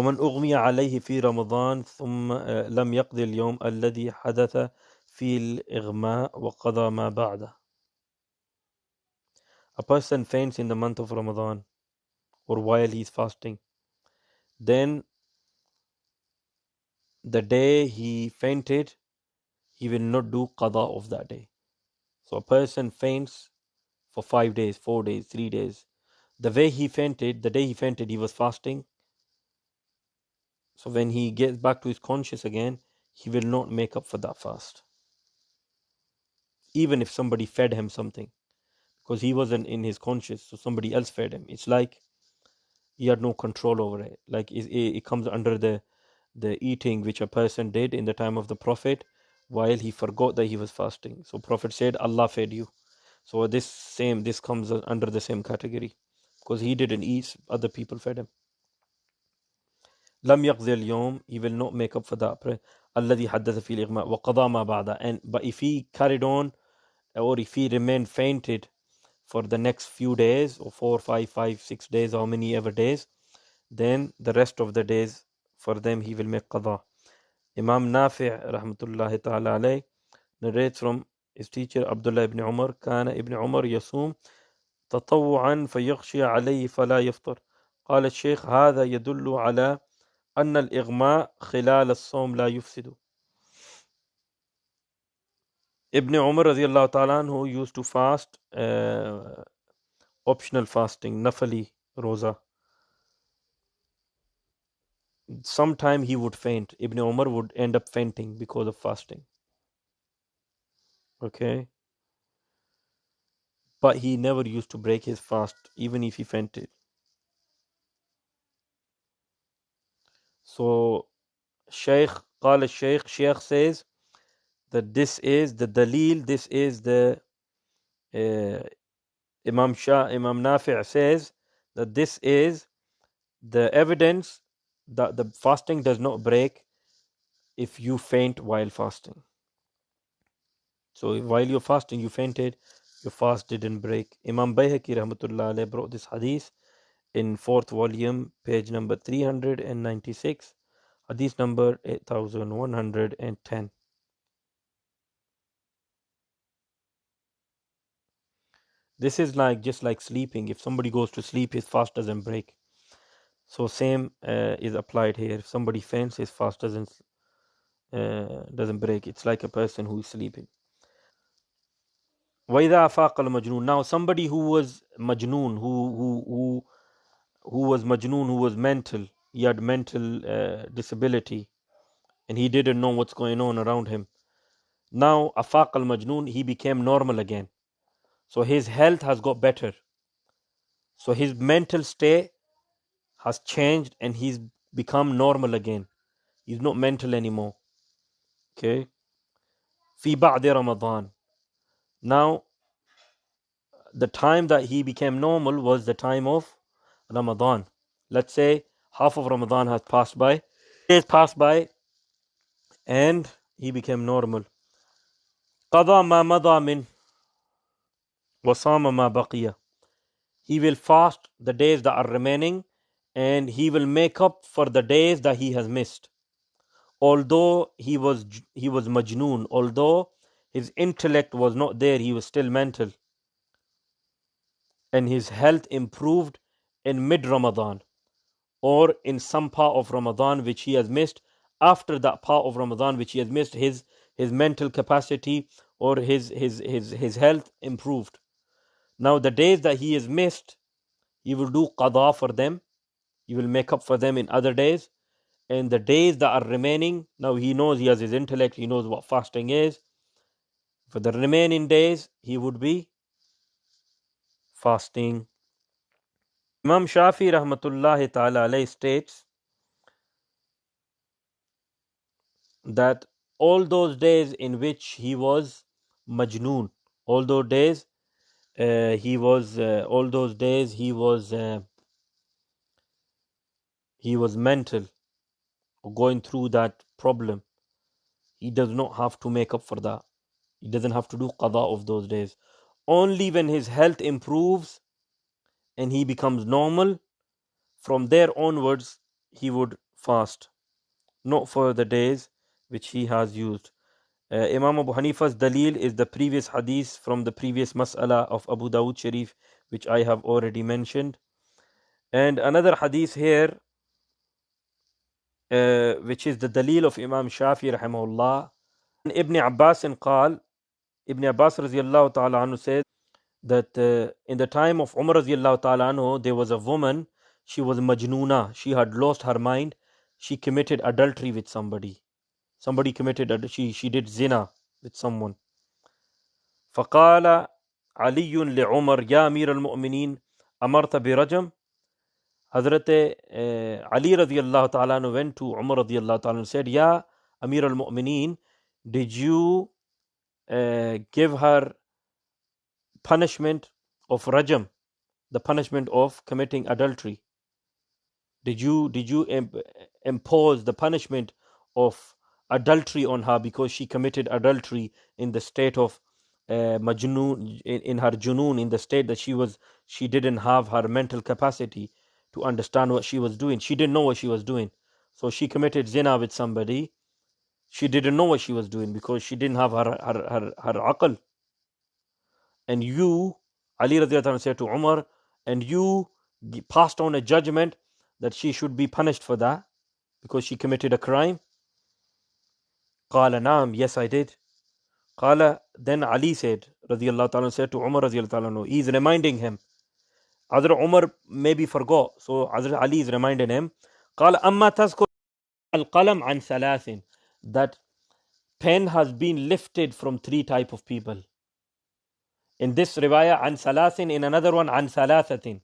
ومن أغمي عليه في رمضان ثم لم يقضي اليوم الذي حدث في الإغماء وقضى ما بعده. A person faints in the month of Ramadan or while he's fasting. Then the day he fainted, he will not do qada of that day. So a person faints for 5 days, 4 days, 3 days. The way he fainted, the day he fainted, he was fasting. So when he gets back to his conscious again, he will not make up for that fast. Even if somebody fed him something, because he wasn't in his conscious, so somebody else fed him. It's like he had no control over it. Like it comes under the eating which a person did in the time of the Prophet while he forgot that he was fasting. So Prophet said, Allah fed you. So this comes under the same category, because he didn't eat, other people fed him. Lam yaqdi al-yawm, he will not make up for that. Alladhi haddatha fi al-ighma wa qada ma ba'da. But if he carried on, or if he remained fainted for the next few days, or 4, 5, 6 days, how many ever days, then the rest of the days for them he will make qada. Imam Nafi' rahmatullahi ta'ala alayh narrates from his teacher Abdullah ibn Umar, kana ibn Umar yasum تطوعا فيغشي عليه فلا يفطر. قال الشيخ هذا يدل على أن الإغماء خلال الصوم لا يفسد. Ibn Umar radiallahu ta'ala who used to fast optional fasting, nafali roza. Sometime he would faint. Ibn Umar would end up fainting because of fasting. Okay. But he never used to break his fast, even if he fainted. So Shaykh, قال الشيخ, Shaykh says that this is the dalil, this is the Imam Nafi' says that this is the evidence that the fasting does not break if you faint while fasting. So while you're fasting, you fainted, your fast didn't break. Imam Bayhaqi rahmatullah alayh brought this hadith in 4th volume, page number 396, hadith number 8110. This is like just like sleeping. If somebody goes to sleep, his fast doesn't break. So same is applied here. If somebody faints, his fast doesn't break. It's like a person who is sleeping. وَإِذَا أَفَاقَ الْمَجْنُونَ. Now somebody who was majnoon, who was majnoon, who was mental, he had mental disability, and he didn't know what's going on around him. Now afaq al-majnoon, he became normal again. So his health has got better. So his mental state has changed and he's become normal again. He's not mental anymore. Okay. في بعد Ramadan. Now the time that he became normal was the time of Ramadan. Let's say half of Ramadan has passed by. Days passed by and he became normal. قضى ما مضى من وصام ما بقي. He will fast the days that are remaining and he will make up for the days that he has missed. Although he was majnoon, although his intellect was not there, he was still mental. And his health improved in mid-Ramadan or in some part of Ramadan which he has missed. After that part of Ramadan which he has missed, his mental capacity or his health improved. Now the days that he has missed, he will do qada for them. He will make up for them in other days. And the days that are remaining, now he knows, he has his intellect, he knows what fasting is. For the remaining days, he would be fasting. Imam Shafi rahmatullahi ta'ala alayhi states that all those days in which he was majnoon, all those days he was mental, going through that problem. He does not have to make up for that. He doesn't have to do qada of those days. Only when his health improves and he becomes normal, from there onwards he would fast, not for the days which he has used. Imam Abu Hanifa's dalil is the previous hadith from the previous mas'ala of Abu Dawud Sharif, which I have already mentioned. And another hadith here, which is the dalil of Imam Shafi rahimahullah. Ibn Abbas قال, Ibn Abbas radiallahu ta'ala anhu says that in the time of Umar radiallahu ta'ala anhu, there was a woman, she was majnoona, she had lost her mind, she committed adultery with somebody. Somebody committed, she did zina with someone. فقال علي لعمر يا أمير المؤمنين أمرت برجم. Hazrat Ali radiallahu ta'ala anhu went to Umar radiallahu ta'ala and said, Ya Amir al-Mu'mineen, did you give her punishment of rajam, the punishment of committing adultery? Did you impose the punishment of adultery on her because she committed adultery in the state of majnoon, in her junoon, in the state that she didn't have her mental capacity to understand what she was doing. She didn't know what she was doing. So she committed zina with somebody. She didn't know what she was doing because she didn't have her aql. And you, Ali radiallahu anhu said to Umar, and you passed on a judgment that she should be punished for that because she committed a crime. Qala naam, yes I did. Qala, then Ali said, radiallahu ta'ala, said to Umar radiallahu ta'ala, he's reminding him. Hazrat Umar maybe forgot, so Hazrat Ali is reminding him. Qala amma tazkur al-qalam an thalathin, that pen has been lifted from three type of people. In this riwayah, an thalathin, in another one, an thalathatin,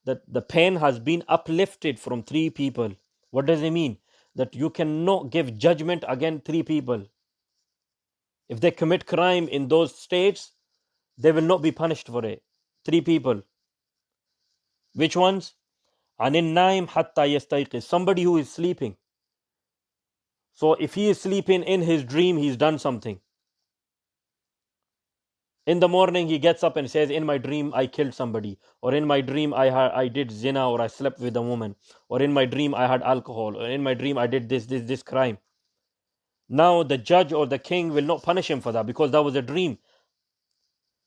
that the pen has been uplifted from three people. What does it mean? That you cannot give judgment against three people. If they commit crime in those states, they will not be punished for it. Three people. Which ones? Anin naim hatta yastayqiz, somebody who is sleeping. So if he is sleeping in his dream, he's done something. In the morning, he gets up and says, in my dream, I killed somebody. Or in my dream, I did zina, or I slept with a woman. Or in my dream, I had alcohol. Or in my dream, I did this crime. Now the judge or the king will not punish him for that because that was a dream.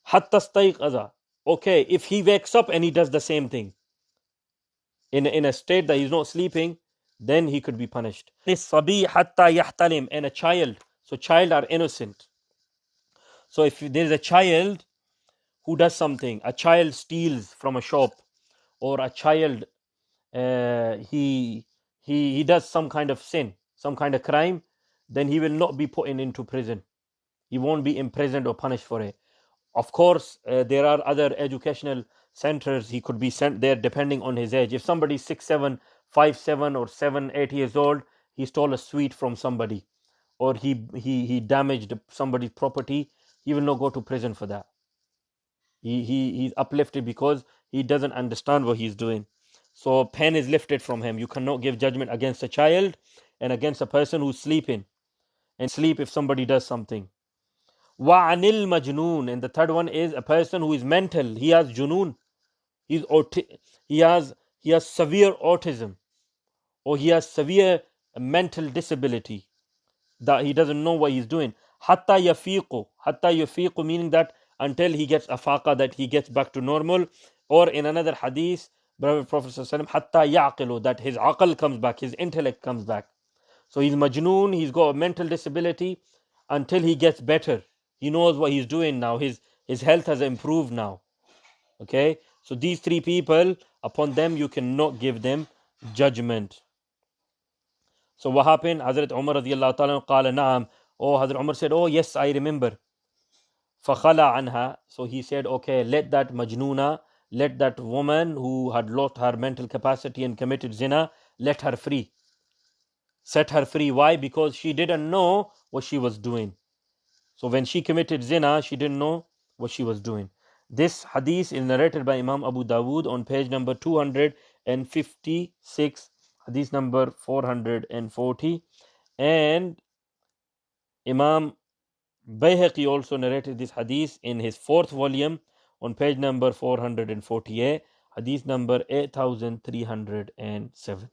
Hatta stayqaza. Okay, if he wakes up and he does the same thing in a state that he's not sleeping, then he could be punished. Sabi hatta yahtalim, and a child. So child are innocent. So if there is a child who does something, a child steals from a shop, or a child he does some kind of sin, some kind of crime, then he will not be put into prison. He won't be imprisoned or punished for it. Of course, there are other educational centers he could be sent there depending on his age. If somebody is 6, 7, 5, 7 or 7, 8 years old, he stole a sweet from somebody, or he damaged somebody's property, he will not go to prison for that. He's uplifted because he doesn't understand what he's doing. So pen is lifted from him. You cannot give judgment against a child and against a person who's sleeping. And sleep if somebody does something. Wa'anil majnoon. And the third one is a person who is mental. He has junoon. He has severe autism, or he has severe mental disability, that he doesn't know what he's doing. Hatta yafiqu, meaning that until he gets afaqa, that he gets back to normal. Or in another hadith, Prophet ﷺ, hatta yaqilu, that his aql comes back, his intellect comes back. So he's majnoon, he's got a mental disability until he gets better. He knows what he's doing now. His health has improved now. Okay, so these three people, upon them you cannot give them judgment. So what happened? Hazrat Umar radiallahu ta'ala qala na'am. Oh, Hazrat Umar said, oh yes, I remember. فَخَلَى عَنْهَا. So he said, okay, let that majnoona, let that woman who had lost her mental capacity and committed zina, let her free. Set her free. Why? Because she didn't know what she was doing. So when she committed zina, she didn't know what she was doing. This hadith is narrated by Imam Abu Dawood on page number 256, hadith number 440. And Imam Bayhaqi also narrated this hadith in his 4th volume on page number 448, hadith number 8307.